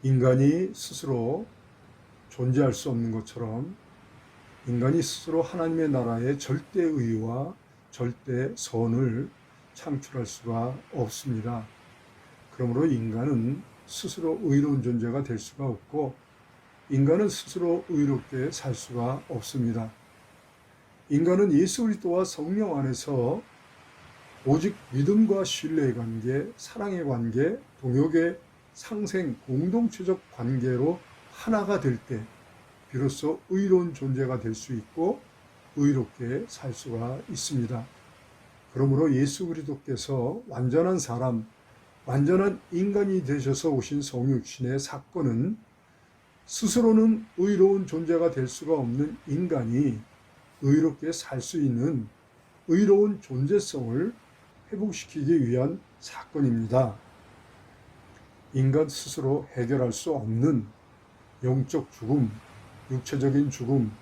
인간이 스스로 존재할 수 없는 것처럼 인간이 스스로 하나님의 나라의 절대 의와 절대 선을 창출할 수가 없습니다. 그러므로 인간은 스스로 의로운 존재가 될 수가 없고 인간은 스스로 의롭게 살 수가 없습니다. 인간은 예수 그리스도와 성령 안에서 오직 믿음과 신뢰의 관계, 사랑의 관계, 동역의 상생, 공동체적 관계로 하나가 될 때 비로소 의로운 존재가 될 수 있고 의롭게 살 수가 있습니다. 그러므로 예수 그리스도께서 완전한 사람, 완전한 인간이 되셔서 오신 성육신의 사건은 스스로는 의로운 존재가 될 수가 없는 인간이 의롭게 살 수 있는 의로운 존재성을 회복시키기 위한 사건입니다. 인간 스스로 해결할 수 없는 영적 죽음, 육체적인 죽음,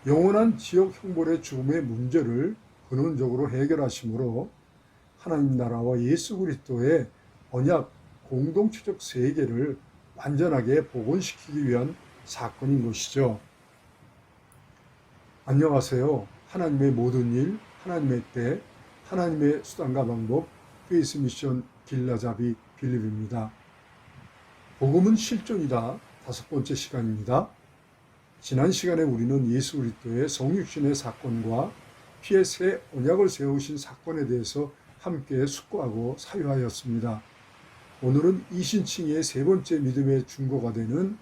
영원한 지옥 형벌의 죽음의 문제를 근원적으로 해결하심으로 하나님 나라와 예수 그리스도의 언약 공동체적 세계를 완전하게 복원시키기 위한 사건인 것이죠. 안녕하세요. 하나님의 모든 일, 하나님의 때, 하나님의 수단과 방법, 페이스 미션 길라잡이 빌립입니다. 복음은 실존이다. 5번째 시간입니다. 지난 시간에 우리는 예수 그리스도의 성육신의 사건과 피의 새 언약을 세우신 사건에 대해서 함께 숙고하고 사유하였습니다. 오늘은 이신칭의 3번째 믿음의 준거가 되는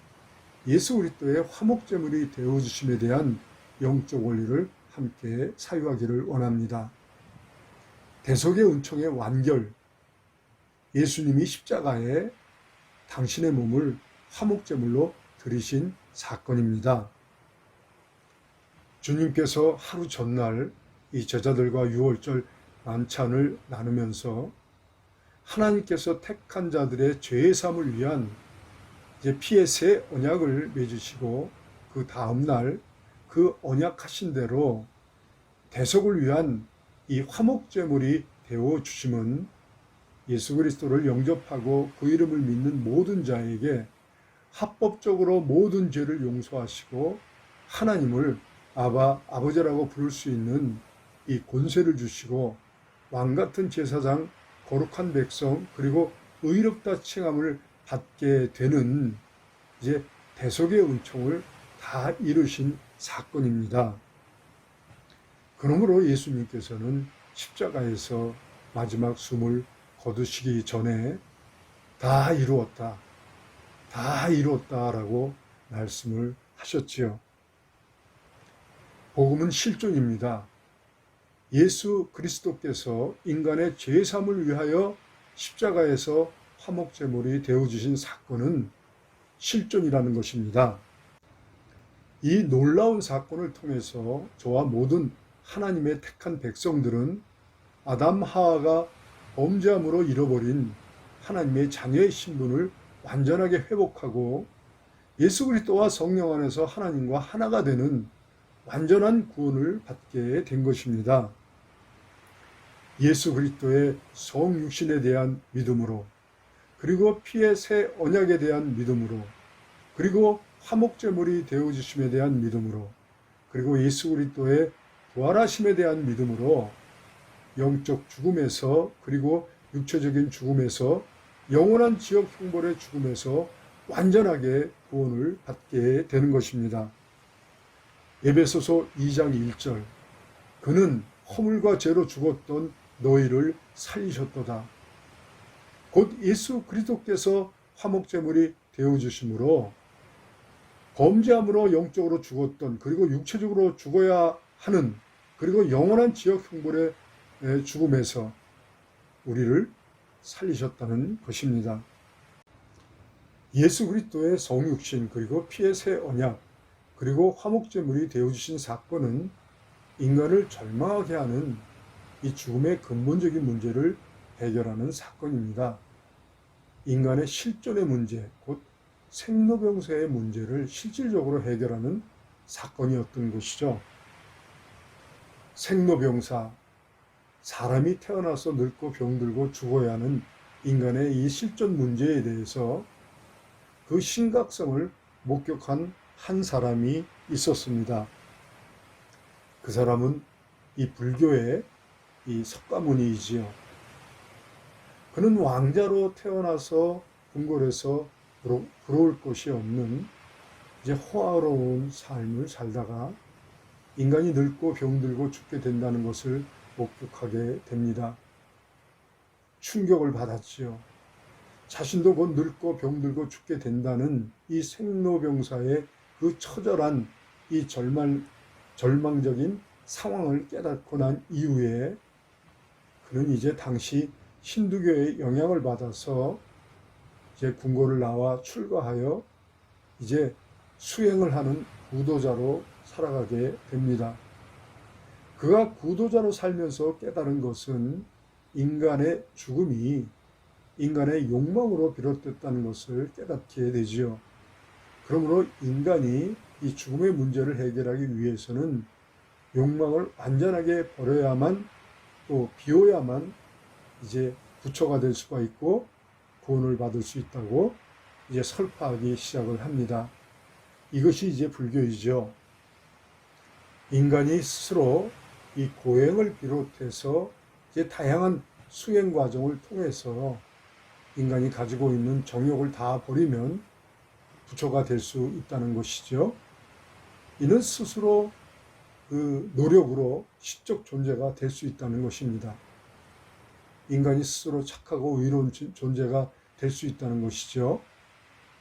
예수 그리스도의 화목제물이 되어주심에 대한 영적 원리를 함께 사유하기를 원합니다. 대속의 은총의 완결, 예수님이 십자가에 당신의 몸을 화목제물로 드리신 사건입니다. 주님께서 하루 전날 이 제자들과 유월절 만찬을 나누면서 하나님께서 택한 자들의 죄의 사함을 위한 피의 새 언약을 맺으시고 그 다음날 그 언약하신 대로 대속을 위한 이 화목제물이 되어 주심은 예수 그리스도를 영접하고 그 이름을 믿는 모든 자에게 합법적으로 모든 죄를 용서하시고 하나님을 아버지라고 부를 수 있는 이 권세를 주시고 왕같은 제사장, 거룩한 백성, 그리고 의롭다 칭함을 받게 되는 이제 대속의 은총을 다 이루신 사건입니다. 그러므로 예수님께서는 십자가에서 마지막 숨을 거두시기 전에 다 이루었다, 다 이루었다라고 말씀을 하셨지요. 복음은 실존입니다. 예수 그리스도께서 인간의 죄사함을 위하여 십자가에서 화목제물이 되어주신 사건은 실존이라는 것입니다. 이 놀라운 사건을 통해서 저와 모든 하나님의 택한 백성들은 아담 하와가 범죄함으로 잃어버린 하나님의 자녀의 신분을 완전하게 회복하고 예수 그리스도와 성령 안에서 하나님과 하나가 되는 완전한 구원을 받게 된 것입니다. 예수 그리스도의 성육신에 대한 믿음으로, 그리고 피의 새 언약에 대한 믿음으로, 그리고 화목제물이 되어주심에 대한 믿음으로, 그리고 예수 그리스도의 부활하심에 대한 믿음으로 영적 죽음에서, 그리고 육체적인 죽음에서, 영원한 지옥 형벌의 죽음에서 완전하게 구원을 받게 되는 것입니다. 에베소서 2장 1절, 그는 허물과 죄로 죽었던 너희를 살리셨도다. 곧 예수 그리스도께서 화목제물이 되어주심으로 범죄함으로 영적으로 죽었던, 그리고 육체적으로 죽어야 하는, 그리고 영원한 지옥 형벌의 죽음에서 우리를 살리셨다는 것입니다. 예수 그리스도의 성육신, 그리고 피의 새 언약, 그리고 화목제물이 되어주신 사건은 인간을 절망하게 하는 이 죽음의 근본적인 문제를 해결하는 사건입니다. 인간의 실존의 문제, 곧 생로병사의 문제를 실질적으로 해결하는 사건이었던 것이죠. 생로병사, 사람이 태어나서 늙고 병들고 죽어야 하는 인간의 이 실존 문제에 대해서 그 심각성을 목격한 한 사람이 있었습니다. 그 사람은 이 불교의 이 석가모니이지요. 그는 왕자로 태어나서 궁궐에서 부러울 것이 없는 이제 호화로운 삶을 살다가 인간이 늙고 병들고 죽게 된다는 것을 목격하게 됩니다. 충격을 받았지요. 자신도 곧 늙고 병들고 죽게 된다는 이 생로병사의 그 처절한 이 절망적인 상황을 깨닫고 난 이후에 그는 이제 당시 힌두교의 영향을 받아서 이제 궁궐을 나와 출가하여 이제 수행을 하는 구도자로 살아가게 됩니다. 그가 구도자로 살면서 깨달은 것은 인간의 죽음이 인간의 욕망으로 비롯됐다는 것을 깨닫게 되지요. 그러므로 인간이 이 죽음의 문제를 해결하기 위해서는 욕망을 완전하게 버려야만 또 비워야만 이제 부처가 될 수가 있고 구원을 받을 수 있다고 이제 설파하기 시작을 합니다. 이것이 이제 불교이죠. 인간이 스스로 이 고행을 비롯해서 이제 다양한 수행 과정을 통해서 인간이 가지고 있는 정욕을 다 버리면 부처가 될 수 있다는 것이죠. 이는 스스로 그 노력으로 시적 존재가 될 수 있다는 것입니다. 인간이 스스로 착하고 의로운 존재가 될 수 있다는 것이죠.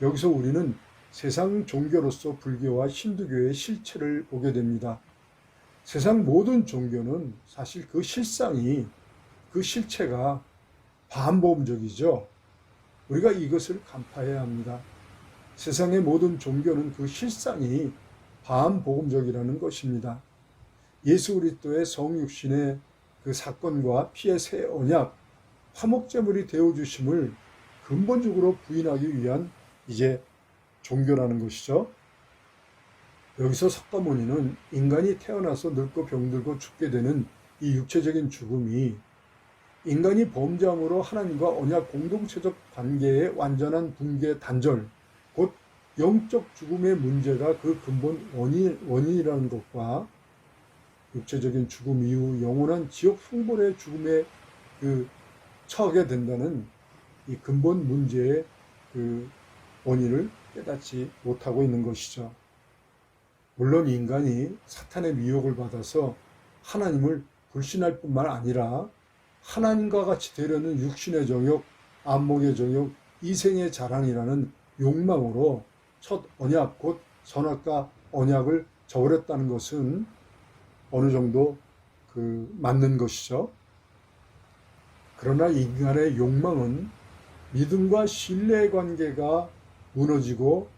여기서 우리는 세상 종교로서 불교와 힌두교의 실체를 보게 됩니다. 세상 모든 종교는 사실 그 실상이, 그 실체가 반복적이죠. 우리가 이것을 간파해야 합니다. 세상의 모든 종교는 그 실상이 반복음적이라는 것입니다. 예수 그리스도의 성육신의 그 사건과 피의 새 언약, 화목제물이 되어주심을 근본적으로 부인하기 위한 이제 종교라는 것이죠. 여기서 석가모니는 인간이 태어나서 늙고 병들고 죽게 되는 이 육체적인 죽음이 인간이 범죄함으로 하나님과 언약 공동체적 관계의 완전한 붕괴 단절, 곧 영적 죽음의 문제가 그 근본 원인이라는 것과 육체적인 죽음 이후 영원한 지옥 흉벌의 죽음에 처하게 된다는 이 근본 문제의 그 원인을 깨닫지 못하고 있는 것이죠. 물론 인간이 사탄의 미혹을 받아서 하나님을 불신할 뿐만 아니라 하나님과 같이 되려는 육신의 정욕, 안목의 정욕, 이생의 자랑이라는 욕망으로 첫 언약, 곧 선악과 언약을 저버렸다는 것은 어느 정도 맞는 것이죠. 그러나 인간의 욕망은 믿음과 신뢰의 관계가 무너지고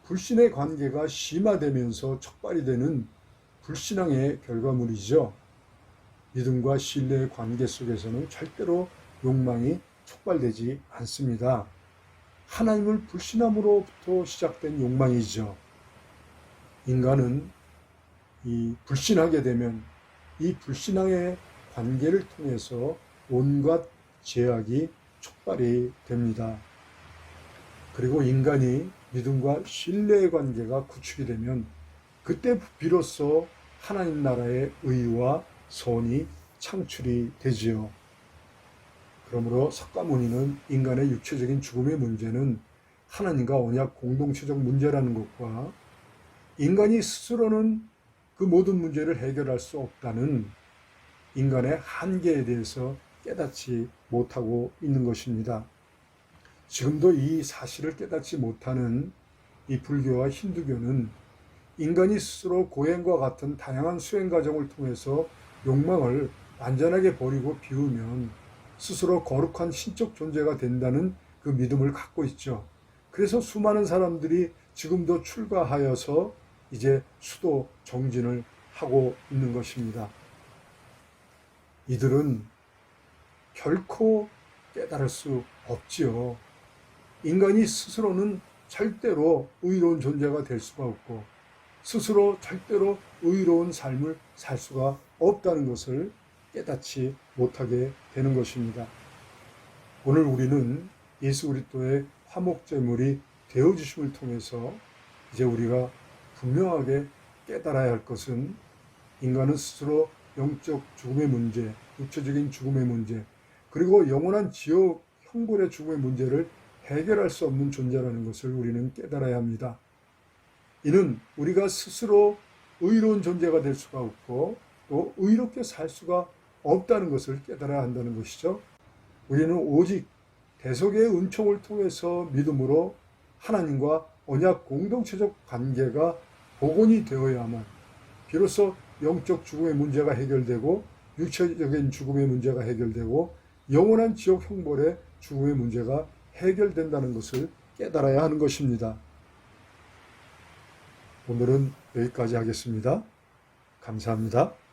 불신의 관계가 심화되면서 촉발이 되는 불신앙의 결과물이죠. 믿음과 신뢰의 관계 속에서는 절대로 욕망이 촉발되지 않습니다. 하나님을 불신함으로부터 시작된 욕망이죠. 인간은 이 불신하게 되면 이 불신앙의 관계를 통해서 온갖 죄악이 촉발이 됩니다. 그리고 인간이 믿음과 신뢰의 관계가 구축이 되면 그때 비로소 하나님 나라의 의와 선이 창출이 되지요. 그러므로 석가모니는 인간의 육체적인 죽음의 문제는 하나님과 언약 공동체적 문제라는 것과 인간이 스스로는 그 모든 문제를 해결할 수 없다는 인간의 한계에 대해서 깨닫지 못하고 있는 것입니다. 지금도 이 사실을 깨닫지 못하는 이 불교와 힌두교는 인간이 스스로 고행과 같은 다양한 수행 과정을 통해서 욕망을 완전하게 버리고 비우면 스스로 거룩한 신적 존재가 된다는 그 믿음을 갖고 있죠. 그래서 수많은 사람들이 지금도 출가하여서 이제 수도 정진을 하고 있는 것입니다. 이들은 결코 깨달을 수 없지요. 인간이 스스로는 절대로 의로운 존재가 될 수가 없고 스스로 절대로 의로운 삶을 살 수가 없다는 것을 깨닫지 못하게 되는 것입니다. 오늘 우리는 예수 그리스도의 화목제물이 되어주심을 통해서 이제 우리가 분명하게 깨달아야 할 것은 인간은 스스로 영적 죽음의 문제, 육체적인 죽음의 문제, 그리고 영원한 지옥 형벌의 죽음의 문제를 해결할 수 없는 존재라는 것을 우리는 깨달아야 합니다. 이는 우리가 스스로 의로운 존재가 될 수가 없고 또 의롭게 살 수가 없다는 것을 깨달아야 한다는 것이죠. 우리는 오직 대속의 은총을 통해서 믿음으로 하나님과 언약 공동체적 관계가 복원이 되어야만 비로소 영적 죽음의 문제가 해결되고 육체적인 죽음의 문제가 해결되고 영원한 지옥 형벌의 죽음의 문제가 해결된다는 것을 깨달아야 하는 것입니다. 오늘은 여기까지 하겠습니다. 감사합니다.